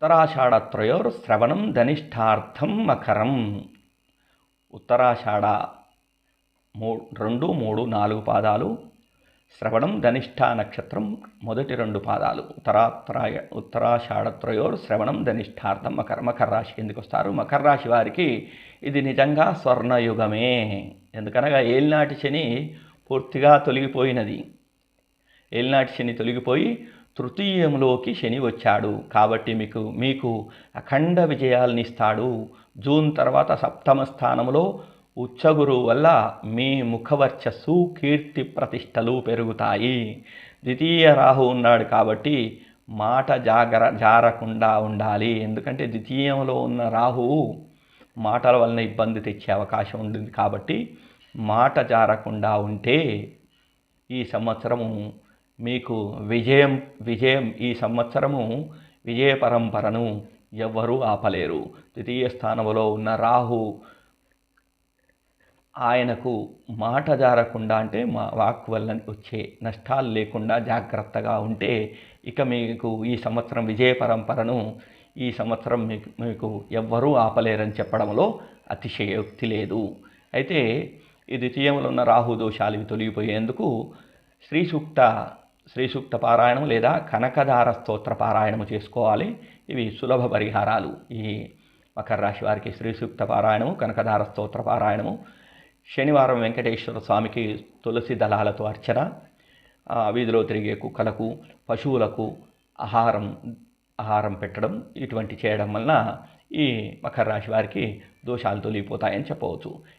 ఉత్తరాషాఢత్రయోర్శ్రవణం ధనిష్టార్థం మకరం. ఉత్తరాషాఢ 2, 3, 4 పాదాలు, శ్రవణం ధనిష్ఠ నక్షత్రం మొదటి 2 పాదాలు. ఉత్తరాషాఢత్రయోర్శ్రవణం ధనిష్టార్థం మకరం. మకర రాశి కిందకి వస్తారు. మకర రాశి వారికి ఇది నిజంగా స్వర్ణయుగమే. ఎందుకనగా ఏలినాటి శని పూర్తిగా తొలగిపోయినది. ఏలినాటి శని తొలగిపోయి తృతీయంలోకి శని వచ్చాడు. కాబట్టి మీకు అఖండ విజయాలను ఇస్తాడు. జూన్ తర్వాత సప్తమ స్థానంలో ఉచ్చగురువు వల్ల మీ ముఖవర్చస్సు, కీర్తి ప్రతిష్టలు పెరుగుతాయి. ద్వితీయ రాహు ఉన్నాడు కాబట్టి మాట జారకుండా ఉండాలి. ఎందుకంటే ద్వితీయంలో ఉన్న రాహువు మాటల వలన ఇబ్బంది తెచ్చే అవకాశం ఉంటుంది. కాబట్టి మాట జారకుండా ఉంటే ఈ సంవత్సరము మీకు విజయం ఈ సంవత్సరము విజయ పరంపరను ఎవ్వరూ ఆపలేరు. ద్వితీయ స్థానంలో ఉన్న రాహు ఆయనకు మాట జారకుండా, అంటే వాక్ వల్ల వచ్చే నష్టాలు లేకుండా జాగ్రత్తగా ఉంటే ఇక మీకు ఈ సంవత్సరం విజయ పరంపరను ఈ సంవత్సరం మీకు ఎవ్వరూ ఆపలేరని చెప్పడంలో అతిశయోక్తి లేదు. అయితే ఈ ద్వితీయంలో ఉన్న రాహు దోషాలు ఇవి తొలగిపోయేందుకు శ్రీ సూక్త పారాయణం లేదా కనకదార స్తోత్ర పారాయణము చేసుకోవాలి. ఇవి సులభ పరిహారాలు. ఈ మకర రాశి వారికి శ్రీ సూక్త పారాయణము, కనకదార స్తోత్ర పారాయణము, శనివారం వెంకటేశ్వర స్వామికి తులసి దళాలతో అర్చన, వీధిలో తిరిగే కుక్కలకు, పశువులకు ఆహారం పెట్టడం, ఇటువంటి చేయడం వలన ఈ మకర రాశి వారికి దోషాలు తొలగిపోతాయని చెప్పవచ్చు.